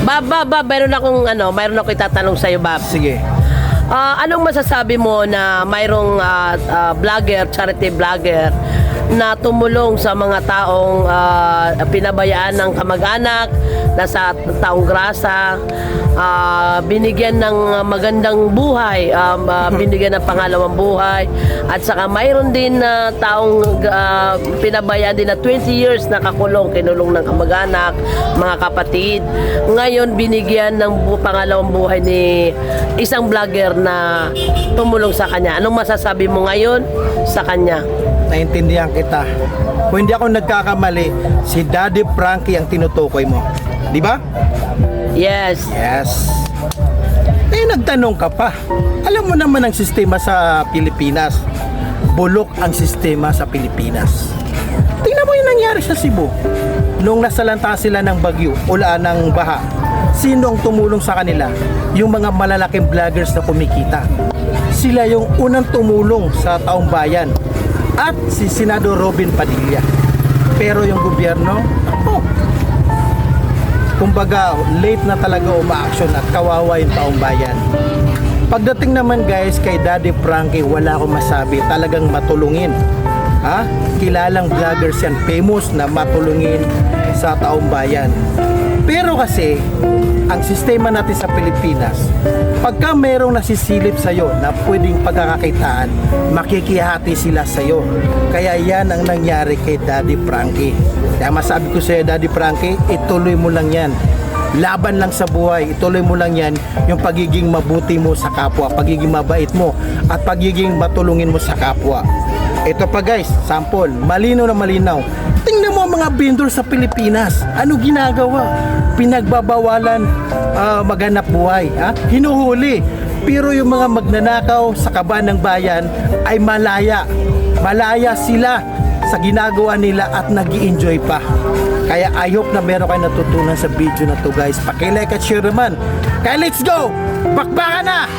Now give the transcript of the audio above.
Bab, mayroon akong itatanong sa iyo, Bab. Sige. Anong masasabi mo na mayroong vlogger, charity vlogger na tumulong sa mga taong pinabayaan ng kamag-anak, nasa taong grasa, binigyan ng magandang buhay, binigyan ng pangalawang buhay, at saka mayroon din na taong pinabayaan din na 20 years nakakulong, kinulong ng kamag-anak, mga kapatid. Ngayon binigyan ng pangalawang buhay ni isang vlogger na tumulong sa kanya. Anong masasabi mo ngayon sa kanya? Naintindihan kita. Kung hindi ako nagkakamali, si Daddy Frankie ang tinutukoy mo. Di ba? Yes. Yes. Eh, nagtanong ka pa. Alam mo naman ang sistema sa Pilipinas. Bulok ang sistema sa Pilipinas. Tingnan mo yung nangyari sa Cebu. Nung nasalanta sila ng bagyo, ulan ng baha, sino ang tumulong sa kanila? Yung mga malalaking vloggers na kumikita. Sila yung unang tumulong sa taong bayan. At si Senador Robin Padilla. Pero yung gobyerno, kumbaga late na talaga uma-action at kawawa yung taong bayan. Pagdating naman guys kay Daddy Frankie, wala akong masabi, talagang matulungin. Kilalang vloggers yan, famous na matulungin sa taong bayan. Pero kasi ang sistema natin sa Pilipinas, pagka merong nasisilip sa'yo na pwedeng pagkakakitaan, makikihati sila sa'yo. Kaya yan ang nangyari kay Daddy Frankie. Kaya masabi ko sa'yo, Daddy Frankie, ituloy mo lang yan. Laban lang sa buhay, ituloy mo lang yan yung pagiging mabuti mo sa kapwa, pagiging mabait mo, at pagiging matulungin mo sa kapwa. Ito pa guys, sample, malinaw na malinaw. Tingnan mo ang mga vendor sa Pilipinas. Ano ginagawa? Pinagbabawalan maghanap buhay. Hinuhuli. Pero yung mga magnanakaw sa kaban ng bayan ay malaya. Malaya sila sa ginagawa nila at nag-i-enjoy pa. Kaya I hope na meron kayo natutunan sa video na to guys. Paki-like at share naman. Kaya let's go! Bakbakan na!